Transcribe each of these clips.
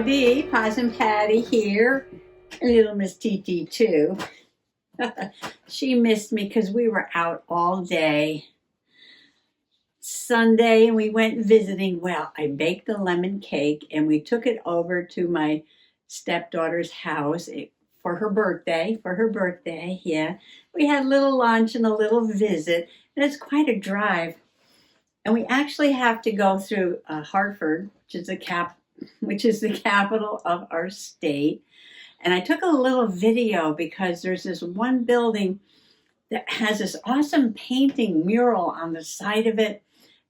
Howdy, Paz and Patty here. Little Miss TT too. She missed me because we were out all day Sunday and we went visiting. Well, I baked a lemon cake and we took it over to my stepdaughter's house for her birthday. Yeah. We had a little lunch and a little visit, and it's quite a drive. And we actually have to go through Hartford, which is the capital of our state. And I took a little video because there's this one building that has this awesome painting mural on the side of it.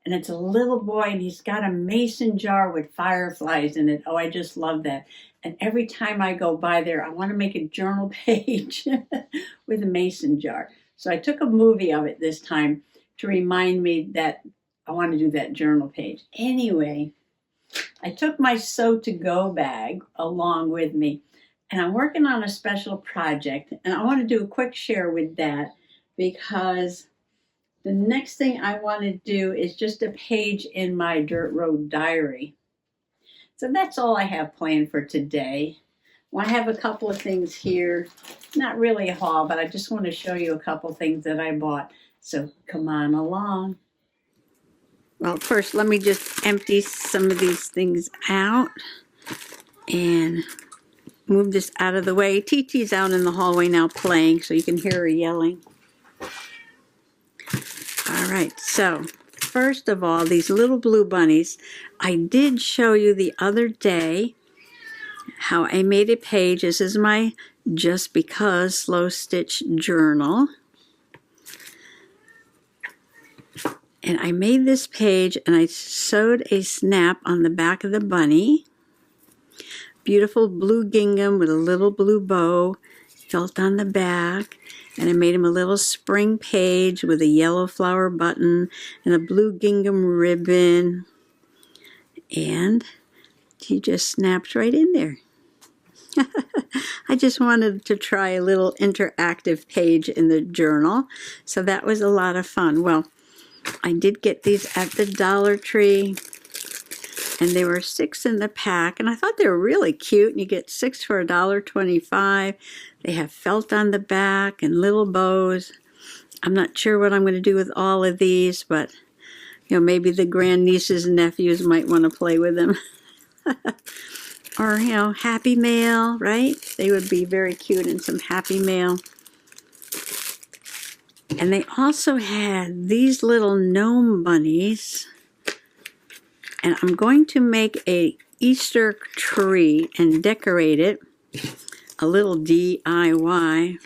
And it's a little boy and he's got a mason jar with fireflies in it. Oh, I just love that. And every time I go by there, I want to make a journal page with a mason jar. So I took a movie of it this time to remind me that I want to do that journal page. Anyway, I took my sew-to-go bag along with me, and I'm working on a special project, and I want to do a quick share with that because the next thing I want to do is just a page in my Dirt Road diary. So that's all I have planned for today. Well, I have a couple of things here, not really a haul, but I just want to show you a couple of things that I bought. So come on along. Well, first, let me just empty some of these things out and move this out of the way. TT's out in the hallway now playing, so you can hear her yelling. All right, so first of all, these little blue bunnies. I did show you the other day how I made a page. This is my Just Because Slow Stitch journal. And I made this page and I sewed a snap on the back of the bunny. Beautiful blue gingham with a little blue bow felt on the back. And I made him a little spring page with a yellow flower button and a blue gingham ribbon. And he just snapped right in there. I just wanted to try a little interactive page in the journal. So that was a lot of fun. Well, I did get these at the Dollar Tree, and they were 6 in the pack, and I thought they were really cute, and you get 6 for $1.25. They have felt on the back and little bows. I'm not sure what I'm going to do with all of these, but maybe the grandnieces and nephews might want to play with them. Or, Happy Mail, right? They would be very cute in some Happy Mail. And they also had these little gnome bunnies. And I'm going to make a Easter tree and decorate it. A little DIY.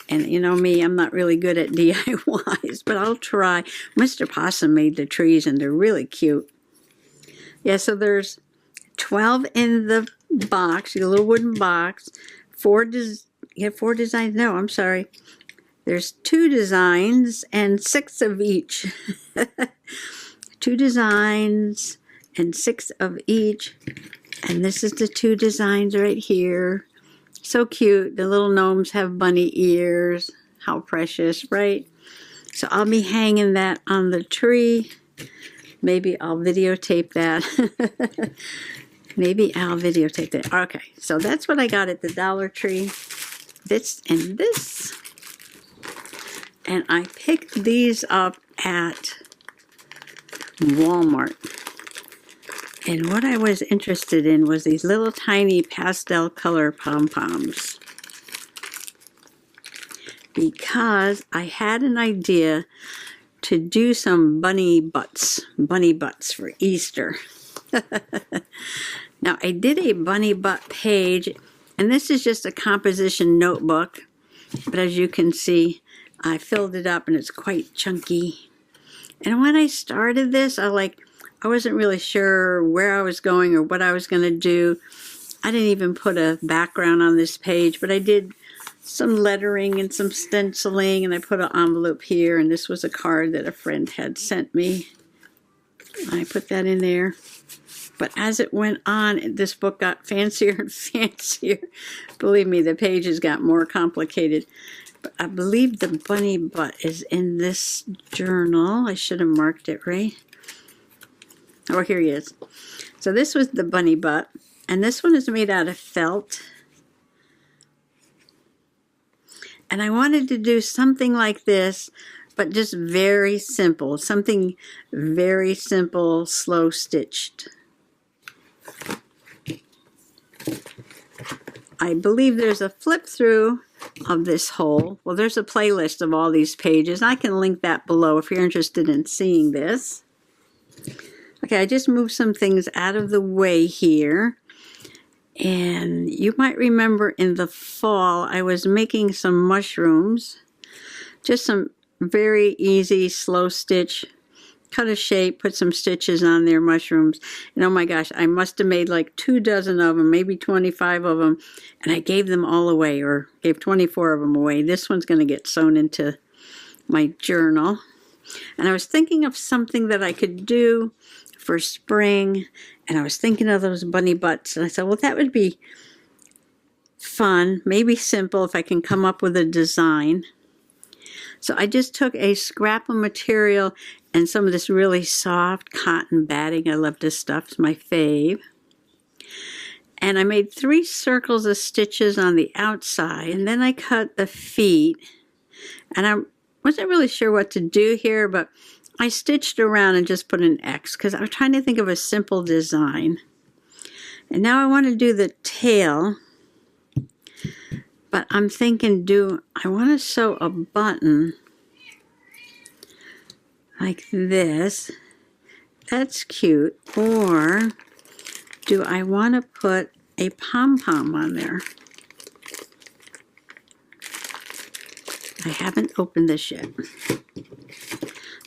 And you know me, I'm not really good at DIYs, but I'll try. Mr. Possum made the trees and they're really cute. Yeah, so there's 12 in the box, a little wooden box. 4 designs. No, I'm sorry. There's 2 designs and 6 of each. 2 designs and 6 of each. And this is the 2 designs right here. So cute. The little gnomes have bunny ears. How precious, right? So I'll be hanging that on the tree. Maybe I'll videotape that. Maybe I'll videotape that. Okay, so that's what I got at the Dollar Tree. This and this. And I picked these up at Walmart. And what I was interested in was these little tiny pastel color pom-poms. Because I had an idea to do some bunny butts for Easter. Now, I did a bunny butt page, and this is just a composition notebook. But as you can see, I filled it up and it's quite chunky. And when I started this, I wasn't really sure where I was going or what I was going to do. I didn't even put a background on this page, but I did some lettering and some stenciling, and I put an envelope here, and this was a card that a friend had sent me. I put that in there. But as it went on, this book got fancier and fancier. Believe me, the pages got more complicated. But I believe the bunny butt is in this journal. I should have marked it, right? Oh, here he is. So this was the bunny butt. And this one is made out of felt. And I wanted to do something like this, but just very simple. Something very simple, slow stitched. I believe there's a flip through of this whole. Well, there's a playlist of all these pages. I can link that below if you're interested in seeing this. Okay, I just moved some things out of the way here. And you might remember in the fall, I was making some mushrooms. Just some very easy, slow stitch. Cut a shape, put some stitches on there, mushrooms. And oh my gosh, I must have made like 24 of them, maybe 25 of them. And I gave them all away, or gave 24 of them away. This one's going to get sewn into my journal. And I was thinking of something that I could do for spring. And I was thinking of those bunny butts. And I said, well, that would be fun, maybe simple if I can come up with a design. So I just took a scrap of material and some of this really soft cotton batting. I love this stuff. It's my fave. And I made 3 circles of stitches on the outside. And then I cut the feet. And I wasn't really sure what to do here, but I stitched around and just put an X because I was trying to think of a simple design. And now I want to do the tail. But I'm thinking, I want to sew a button like this. That's cute. Or do I want to put a pom-pom on there? I haven't opened this yet.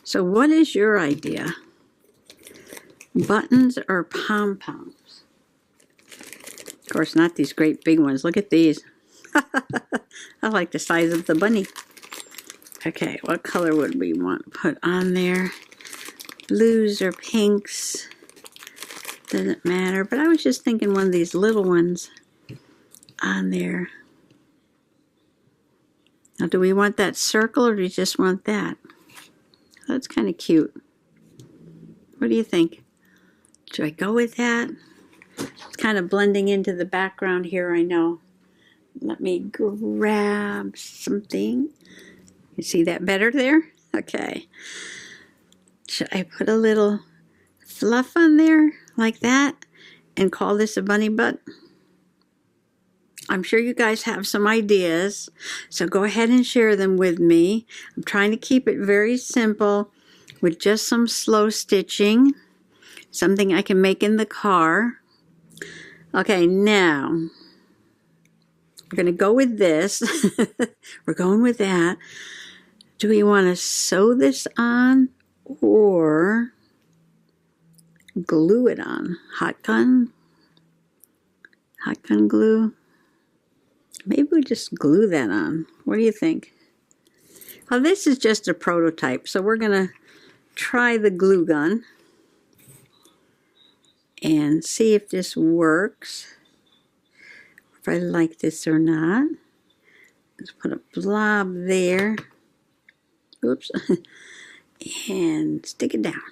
So what is your idea? Buttons or pom-poms? Of course, not these great big ones. Look at these. I like the size of the bunny. Okay, what color would we want to put on there? Blues or pinks? Doesn't matter, but I was just thinking one of these little ones on there. Now, do we want that circle or do we just want that? That's kind of cute. What do you think? Should I go with that? It's kind of blending into the background here, I know. Let me grab something. You see that better there? Okay. Should I put a little fluff on there like that and call this a bunny butt? I'm sure you guys have some ideas, so go ahead and share them with me. I'm trying to keep it very simple with just some slow stitching, something I can make in the car. Okay, now we're going to go with this. We're going with that. Do we want to sew this on or glue it on? Hot gun glue. Maybe we just glue that on. What do you think? Well, this is just a prototype, so we're going to try the glue gun and see if this works, if I like this or not. Let's put a blob there. Oops. And stick it down.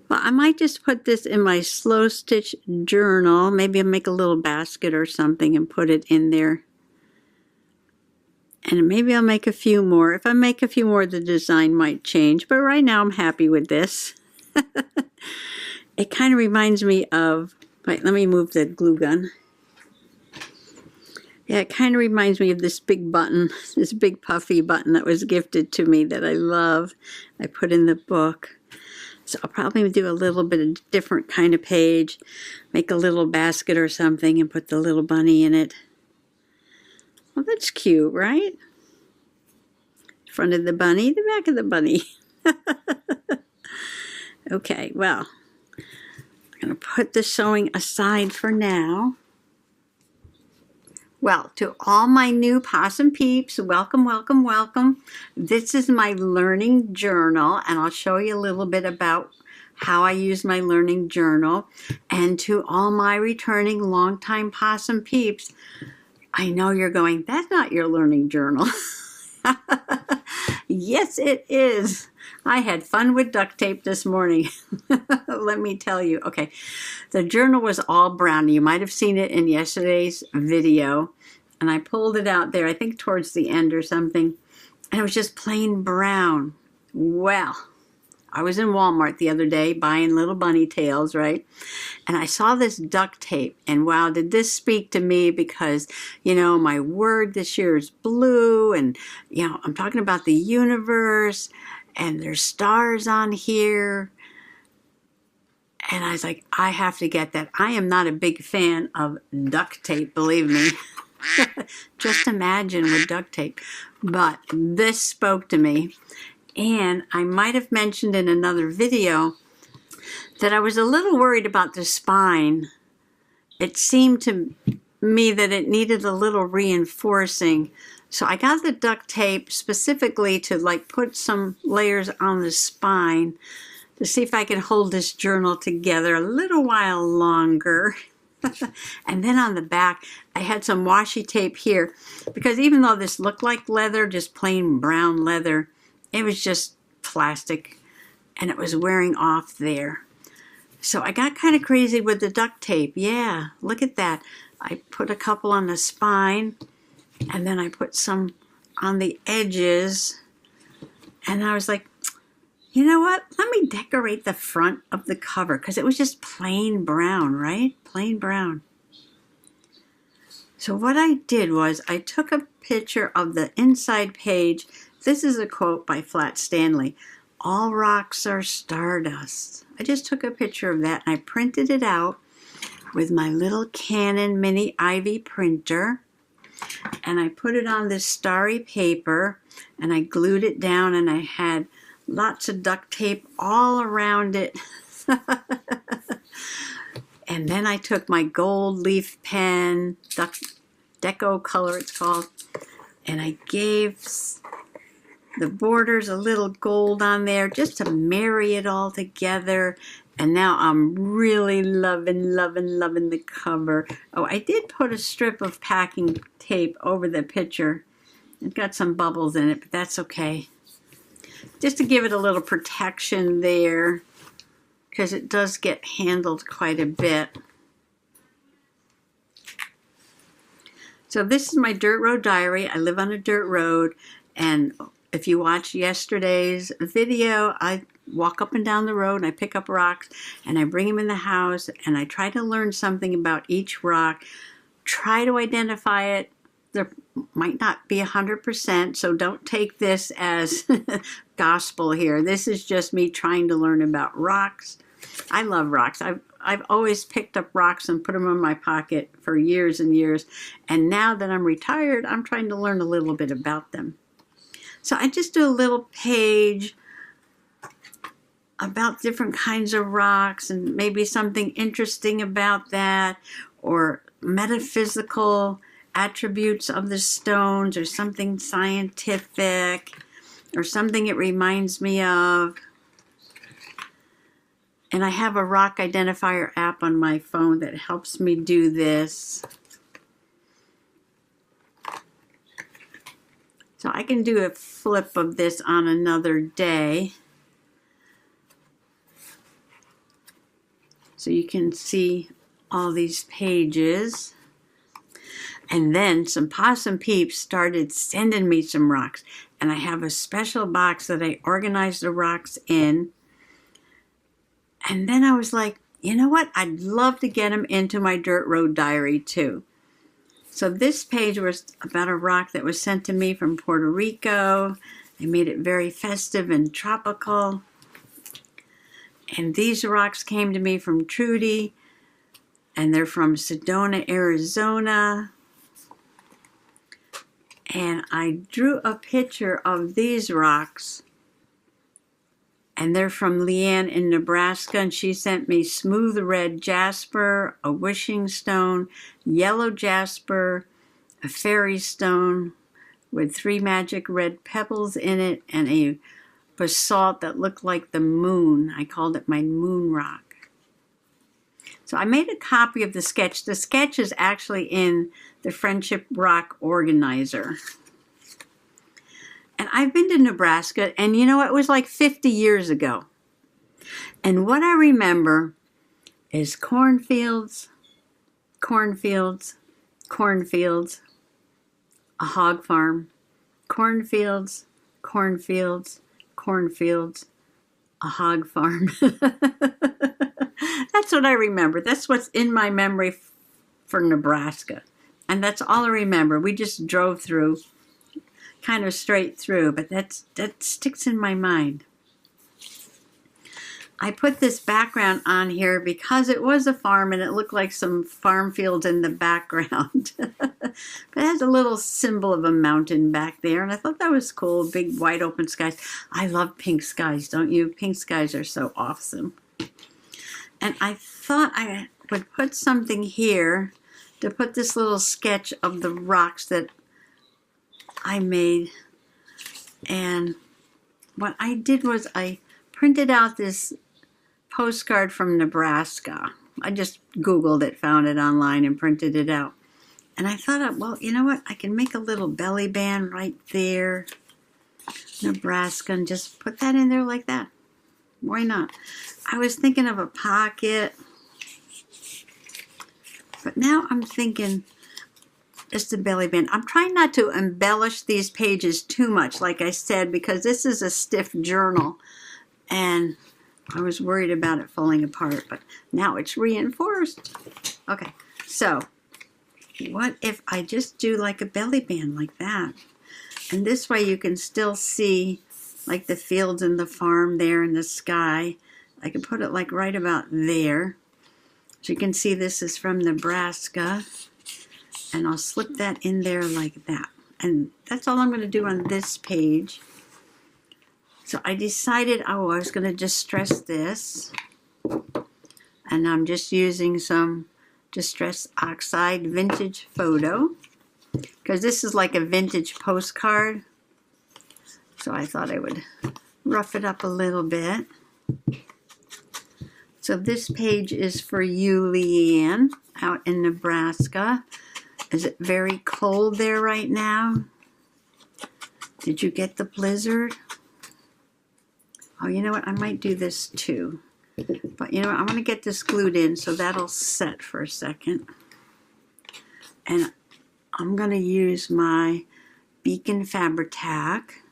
Well, I might just put this in my slow stitch journal. Maybe I'll make a little basket or something and put it in there. And maybe I'll make a few more. If I make a few more, the design might change. But right now I'm happy with this. It kind of reminds me of, wait, let me move the glue gun. Yeah, it kind of reminds me of this big button, this big puffy button that was gifted to me that I love. I put in the book. So I'll probably do a little bit of different kind of page, make a little basket or something and put the little bunny in it. Well, that's cute, right? Front of the bunny, the back of the bunny. Okay, well, I'm going to put the sewing aside for now. Well, to all my new possum peeps, welcome, welcome, welcome. This is my learning journal, and I'll show you a little bit about how I use my learning journal. And to all my returning longtime possum peeps, I know you're going, that's not your learning journal. Yes, it is. I had fun with duct tape this morning. Let me tell you. Okay, the journal was all brown. You might have seen it in yesterday's video. And I pulled it out there, I think towards the end or something. And it was just plain brown. Well, I was in Walmart the other day buying little bunny tails, right? And I saw this duct tape, and wow, did this speak to me, because, you know, my word this year is blue, and, you know, I'm talking about the universe, and there's stars on here. And I was like, I have to get that. I am not a big fan of duct tape, believe me. Just imagine with duct tape. But this spoke to me. And I might have mentioned in another video that I was a little worried about the spine. It seemed to me that it needed a little reinforcing. So I got the duct tape specifically to like put some layers on the spine to see if I can hold this journal together a little while longer. And then on the back, I had some washi tape here, because even though this looked like leather, just plain brown leather, it was just plastic, and it was wearing off there. So I got kind of crazy with the duct tape. Yeah, look at that. I put a couple on the spine, and then I put some on the edges. And I was like, you know what? Let me decorate the front of the cover, because it was just plain brown, right? Plain brown. So what I did was I took a picture of the inside page. This is a quote by Flat Stanley. All rocks are stardust. I just took a picture of that, and I printed it out with my little Canon Mini Ivy printer. And I put it on this starry paper, and I glued it down, and I had lots of duct tape all around it. And then I took my gold leaf pen, Deco color it's called, and I gave the borders a little gold on there just to marry it all together. And now I'm really loving the cover. Oh, I did put a strip of packing tape over the picture. It got some bubbles in it, but that's okay. Just to give it a little protection there, because it does get handled quite a bit. So this is my dirt road diary. I live on a dirt road, and if you watched yesterday's video, I walk up and down the road, and I pick up rocks, and I bring them in the house, and I try to learn something about each rock, try to identify it. There might not be 100%, so don't take this as gospel here. This is just me trying to learn about rocks. I love rocks. I've always picked up rocks and put them in my pocket for years and years. And now that I'm retired, I'm trying to learn a little bit about them. So I just do a little page about different kinds of rocks and maybe something interesting about that, or metaphysical attributes of the stones, or something scientific, or something it reminds me of. And I have a rock identifier app on my phone that helps me do this. So I can do a flip of this on another day, so you can see all these pages. And then some possum peeps started sending me some rocks. And I have a special box that I organize the rocks in. And then I was like, you know what? I'd love to get them into my dirt road diary too. So this page was about a rock that was sent to me from Puerto Rico. I made it very festive and tropical. And these rocks came to me from Trudy. And they're from Sedona, Arizona. And I drew a picture of these rocks, and they're from Liane in Nebraska, and she sent me smooth red jasper, a wishing stone, yellow jasper, a fairy stone with 3 magic red pebbles in it, and a basalt that looked like the moon. I called it my moon rock. So I made a copy of the sketch. The sketch is actually in the Friendship Rock Organizer. And I've been to Nebraska, and you know, it was like 50 years ago. And what I remember is cornfields, cornfields, cornfields, a hog farm, cornfields, cornfields, cornfields, a hog farm. That's what I remember. That's what's in my memory for Nebraska. And that's all I remember. We just drove through, kind of straight through, but that sticks in my mind. I put this background on here because it was a farm and it looked like some farm fields in the background. But it has a little symbol of a mountain back there, and I thought that was cool. Big wide open skies. I love pink skies, don't you? Pink skies are so awesome. And I thought I would put something here to put this little sketch of the rocks that I made. And what I did was I printed out this postcard from Nebraska. I just Googled it, found it online, and printed it out. And I thought, well, you know what? I can make a little belly band right there, Nebraska, and just put that in there like that. Why not? I was thinking of a pocket, but now I'm thinking just a belly band. I'm trying not to embellish these pages too much, like I said, because this is a stiff journal, and I was worried about it falling apart, but now it's reinforced. Okay, so what if I just do like a belly band like that? And this way you can still see like the fields and the farm there in the sky. I can put it like right about there. So you can see this is from Nebraska. And I'll slip that in there like that. And that's all I'm going to do on this page. So I decided, I was going to distress this. And I'm just using some Distress Oxide Vintage Photo. Because this is like a vintage postcard. So I thought I would rough it up a little bit. So this page is for you, Leanne, out in Nebraska. Is it very cold there right now? Did you get the blizzard? Oh, you know what? I might do this too. But you know what? I'm going to get this glued in so that'll set for a second. And I'm going to use my Beacon Fabri-Tac.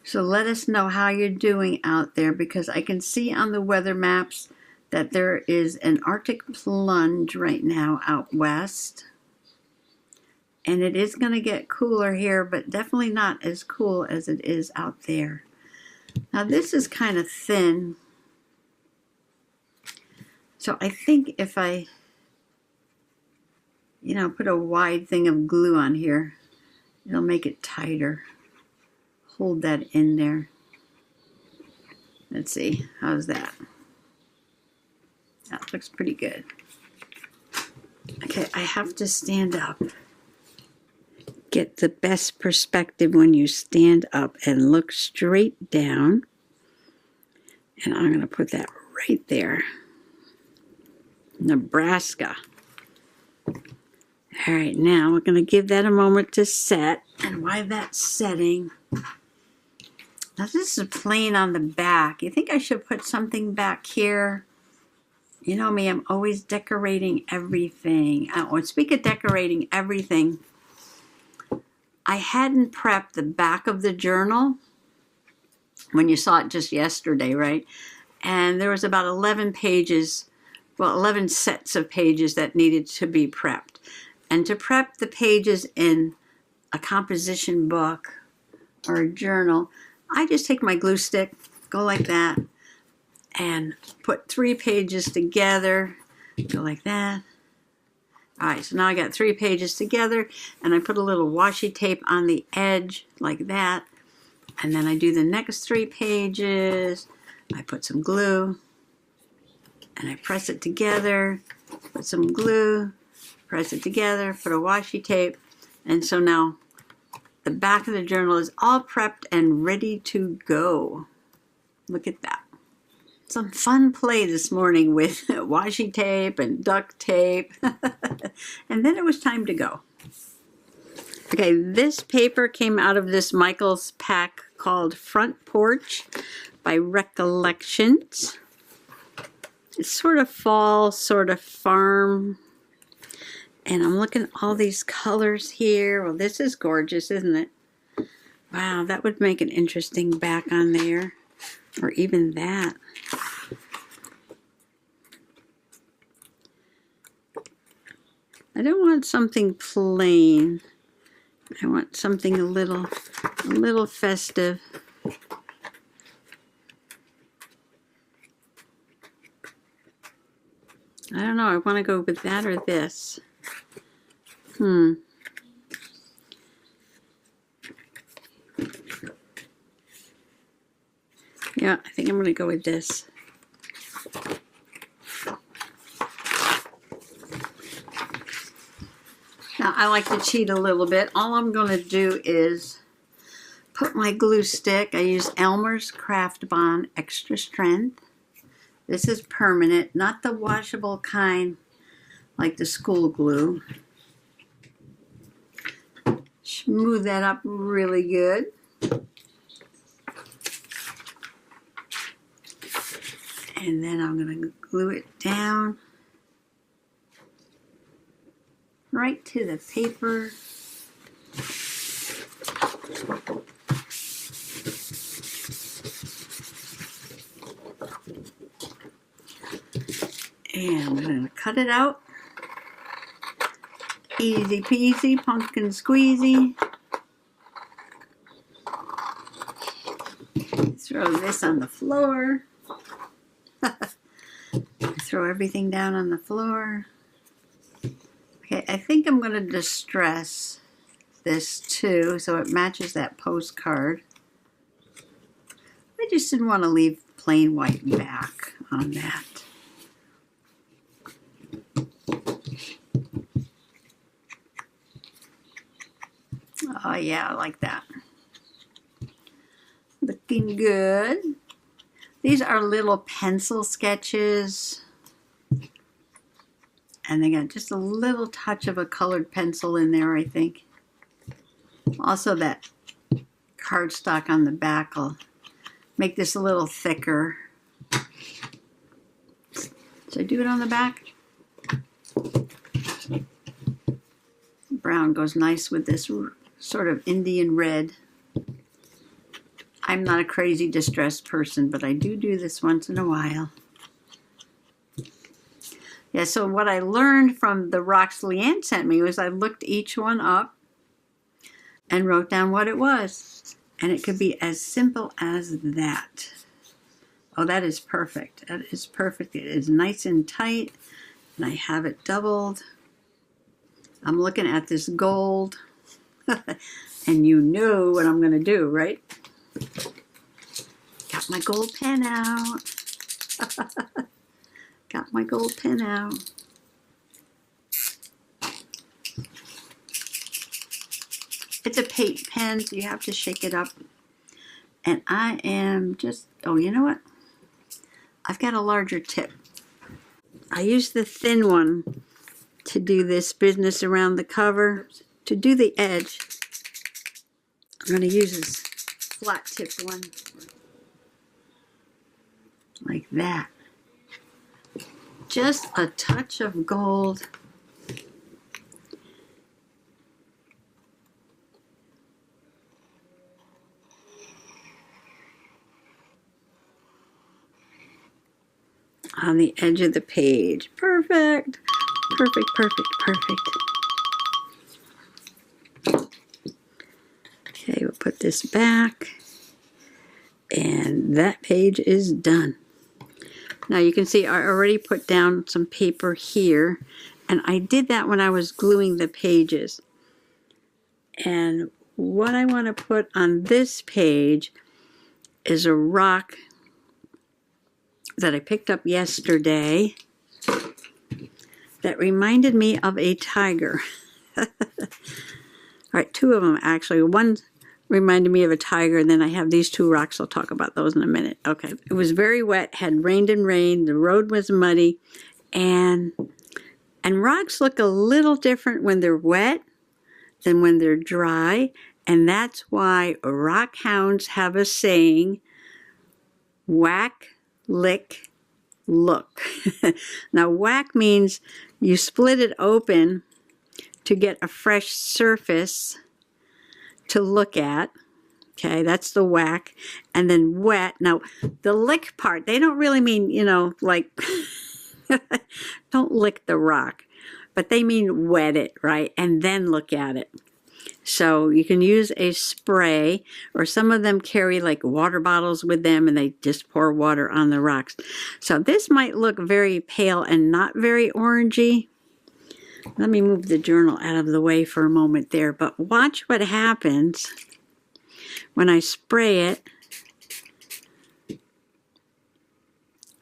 So let us know how you're doing out there, because I can see on the weather maps that there is an Arctic plunge right now out west. And it is going to get cooler here, but definitely not as cool as it is out there. Now this is kind of thin. So I think if I, you know, put a wide thing of glue on here, it'll make it tighter. Hold that in there. Let's see, how's that? That looks pretty good. Okay, I have to stand up. Get the best perspective when you stand up and look straight down. And I'm going to put that right there. Nebraska. All right, now we're going to give that a moment to set. And while that's setting, now this is plain on the back. You think I should put something back here? You know me, I'm always decorating everything. Speak of decorating everything, I hadn't prepped the back of the journal when you saw it just yesterday, right? And there was about 11 pages, well, 11 sets of pages that needed to be prepped. And to prep the pages in a composition book or a journal, I just take my glue stick, go like that, and put 3 pages together, go like that. All right, so now I got 3 pages together, and I put a little washi tape on the edge like that, and then I do the next 3 pages. I put some glue, and I press it together, put some glue, press it together, put a washi tape, and so now the back of the journal is all prepped and ready to go. Look at that. Some fun play this morning with washi tape and duct tape. And then it was time to go. Okay, this paper came out of this Michael's pack called Front Porch by Recollections. It's sort of fall, sort of farm. And I'm looking at all these colors here. Well, this is gorgeous, isn't it? Wow, that would make an interesting back on there. Or even that. I don't want something plain. I want something a little festive. I don't know, I want to go with that or this. Yeah, I think I'm going to go with this. Now, I like to cheat a little bit. All I'm going to do is put my glue stick. I use Elmer's Craft Bond Extra Strength. This is permanent, not the washable kind like the school glue. Smooth that up really good. And then I'm going to glue it down right to the paper. And I'm going to cut it out. Easy peasy, pumpkin squeezy. Throw this on the floor. Throw everything down on the floor. Okay, I think I'm going to distress this too so it matches that postcard. I just didn't want to leave plain white back on that. Oh yeah, I like that. Looking good. These are little pencil sketches. And they got just a little touch of a colored pencil in there, I think. Also that cardstock on the back will make this a little thicker. Should I do it on the back? Brown goes nice with this sort of Indian red. I'm not a crazy distressed person, but I do this once in a while. Yeah, so what I learned from the rocks Liane sent me was I looked each one up and wrote down what it was. And it could be as simple as that. Oh, that is perfect. That is perfect. It is nice and tight. And I have it doubled. I'm looking at this gold. And you know what I'm going to do, right? Got my gold pen out. Got my gold pen out. It's a paint pen, so you have to shake it up. And I am just, oh, you know what? I've got a larger tip. I use the thin one to do this business around the cover. To do the edge, I'm going to use this flat tipped one. Like that. Just a touch of gold. On the edge of the page. Perfect. Perfect, perfect, perfect. Okay, we'll put this back. And that page is done. Now you can see I already put down some paper here. And I did that when I was gluing the pages. And what I want to put on this page is a rock that I picked up yesterday that reminded me of a tiger. All right, two of them actually. One reminded me of a tiger, and then I have these two rocks. I'll talk about those in a minute. Okay, it was very wet, had rained and rained, the road was muddy, and rocks look a little different when they're wet than when they're dry. And that's why rock hounds have a saying, whack, lick, look. Now, whack means you split it open to get a fresh surface to look at. Okay, that's the whack. And then wet. Now, the lick part, they don't really mean, you know, like, don't lick the rock. But they mean wet it, right? And then look at it. So you can use a spray, or some of them carry like water bottles with them and they just pour water on the rocks. So this might look very pale and not very orangey. Let me move the journal out of the way for a moment there, but watch what happens when I spray it,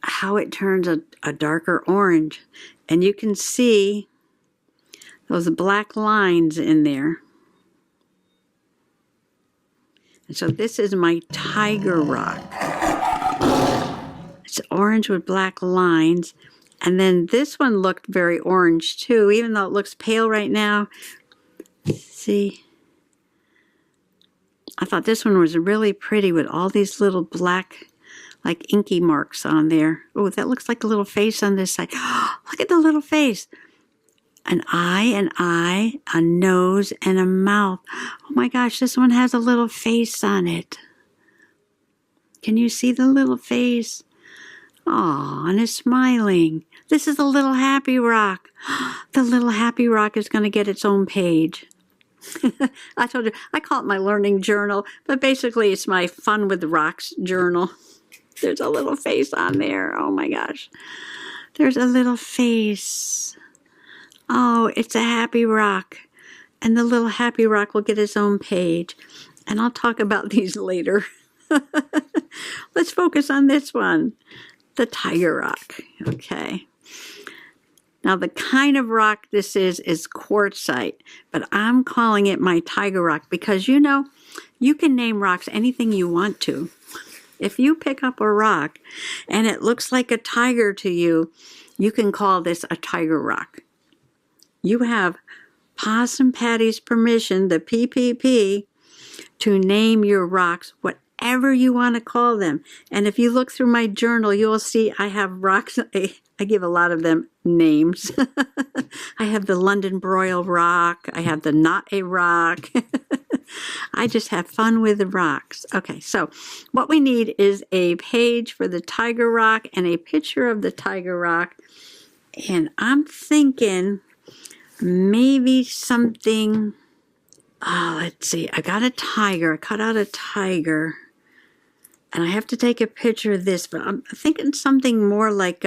how it turns a darker orange. And you can see those black lines in there. And so this is my tiger rock. It's orange with black lines. And then this one looked very orange too, even though it looks pale right now. See? I thought this one was really pretty with all these little black, like inky marks on there. Oh, that looks like a little face on this side. Look at the little face. An eye, a nose, and a mouth. Oh my gosh, this one has a little face on it. Can you see the little face? Aw, and it's smiling. This is a little happy rock. The little happy rock is going to get its own page. I told you, I call it my learning journal, but basically it's my fun with rocks journal. There's a little face on there. Oh my gosh. There's a little face. Oh, it's a happy rock. And the little happy rock will get its own page. And I'll talk about these later. Let's focus on this one. The tiger rock. Okay. Now the kind of rock this is quartzite, but I'm calling it my tiger rock because, you know, you can name rocks anything you want to. If you pick up a rock and it looks like a tiger to you, you can call this a tiger rock. You have Possum Patty's permission, the PPP, to name your rocks whatever you want to call them. And if you look through my journal, you'll see I have rocks. I give a lot of them names. I have the London Broil rock. I have the Not a rock. I just have fun with the rocks. Okay, so what we need is a page for the tiger rock and a picture of the tiger rock. And I'm thinking maybe something, let's see. I got a tiger. I cut out a tiger. And I have to take a picture of this, but I'm thinking something more like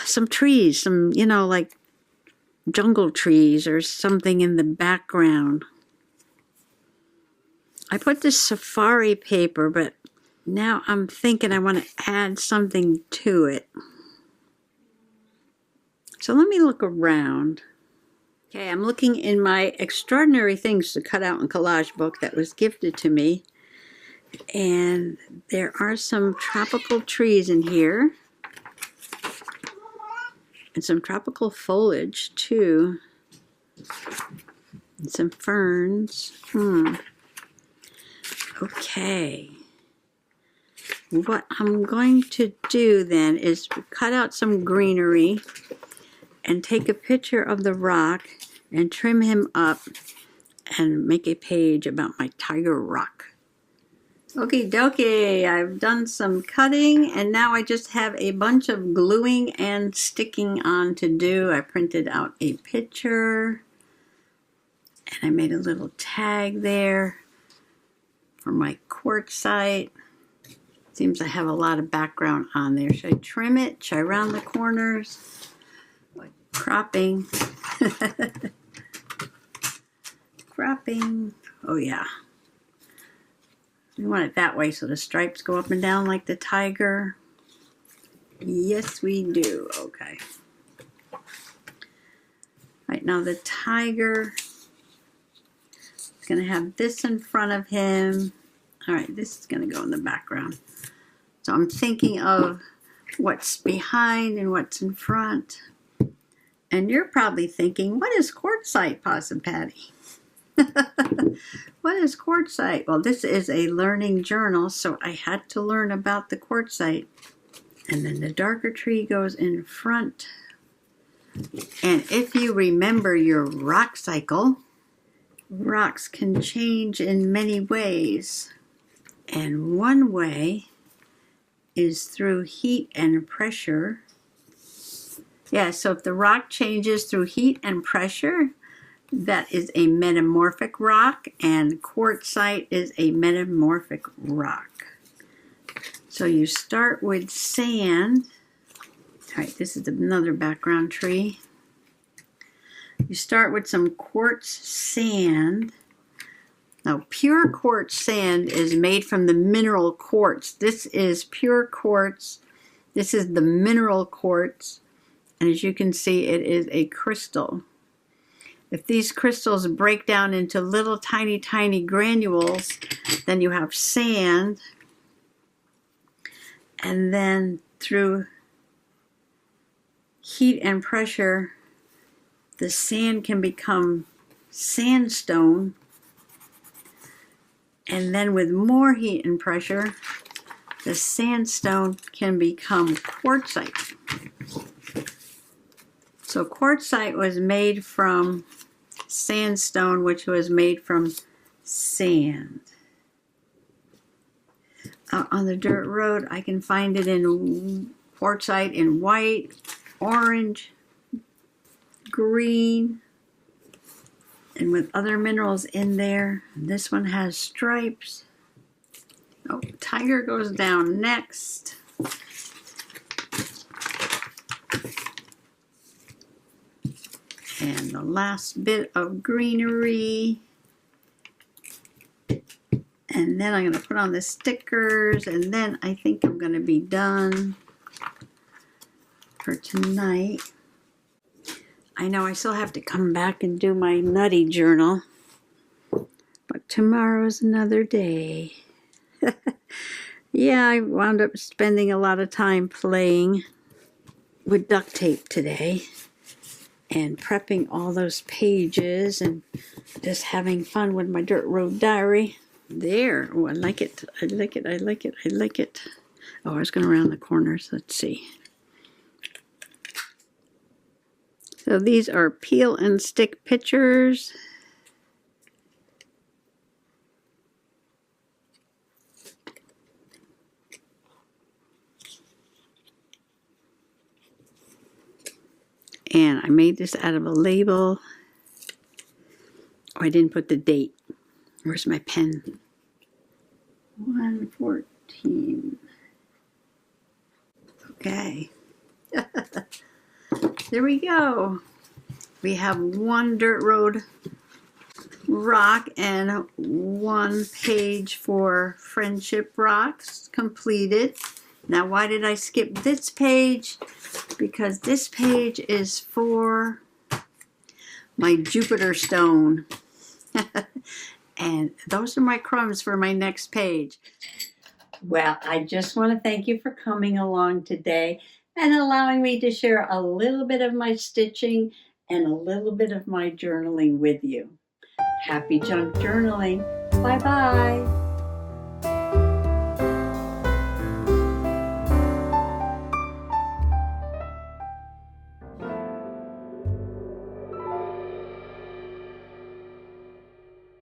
some trees, some, you know, like jungle trees or something in the background. I put this safari paper, but now I'm thinking I want to add something to it. So let me look around. Okay, I'm looking in my Extraordinary Things to Cut Out and Collage book that was gifted to me. And there are some tropical trees in here. And some tropical foliage, too. And some ferns. Okay. What I'm going to do then is cut out some greenery and take a picture of the rock and trim him up and make a page about my tiger rock. Okie dokie, I've done some cutting and now I just have a bunch of gluing and sticking on to do. I printed out a picture and I made a little tag there for my quartzite. Seems I have a lot of background on there. Should I trim it? Should I round the corners? Like cropping. Cropping. Oh yeah. We want it that way so the stripes go up and down like the tiger. Yes, we do. Okay. Right now the tiger is going to have this in front of him. All right, this is going to go in the background. So I'm thinking of what's behind and what's in front. And you're probably thinking, what is quartzite, Possum Patty? What is quartzite? Well, this is a learning journal, so I had to learn about the quartzite. And then the darker tree goes in front. And if you remember your rock cycle, rocks can change in many ways. And one way is through heat and pressure. Yeah, so if the rock changes through heat and pressure, that is a metamorphic rock, and quartzite is a metamorphic rock. So you start with sand. All right, this is another background tree. You start with some quartz sand. Now, pure quartz sand is made from the mineral quartz. This is pure quartz. This is the mineral quartz. And as you can see, it is a crystal. If these crystals break down into little tiny, tiny granules, then you have sand. And then through heat and pressure, the sand can become sandstone. And then with more heat and pressure, the sandstone can become quartzite. So quartzite was made from sandstone, which was made from sand. Out on the dirt road, I can find it in quartzite in white, orange, green, and with other minerals in there. This one has stripes. Oh, tiger goes down next. And the last bit of greenery. And then I'm going to put on the stickers, and then I think I'm going to be done for tonight. I know I still have to come back and do my nutty journal, but tomorrow's another day. Yeah, I wound up spending a lot of time playing with duct tape today and prepping all those pages and just having fun with my dirt road diary. There. Oh, I like it. I like it. I like it. I like it. Oh, I was going around the corners. Let's see. So these are peel and stick pictures. And I made this out of a label. Oh, I didn't put the date. Where's my pen? 114. Okay. There we go. We have one dirt road rock and one page for friendship rocks completed. Now, why did I skip this page? Because this page is for my Jupiter stone. And those are my crumbs for my next page. Well, I just want to thank you for coming along today and allowing me to share a little bit of my stitching and a little bit of my journaling with you. Happy junk journaling. Bye-bye.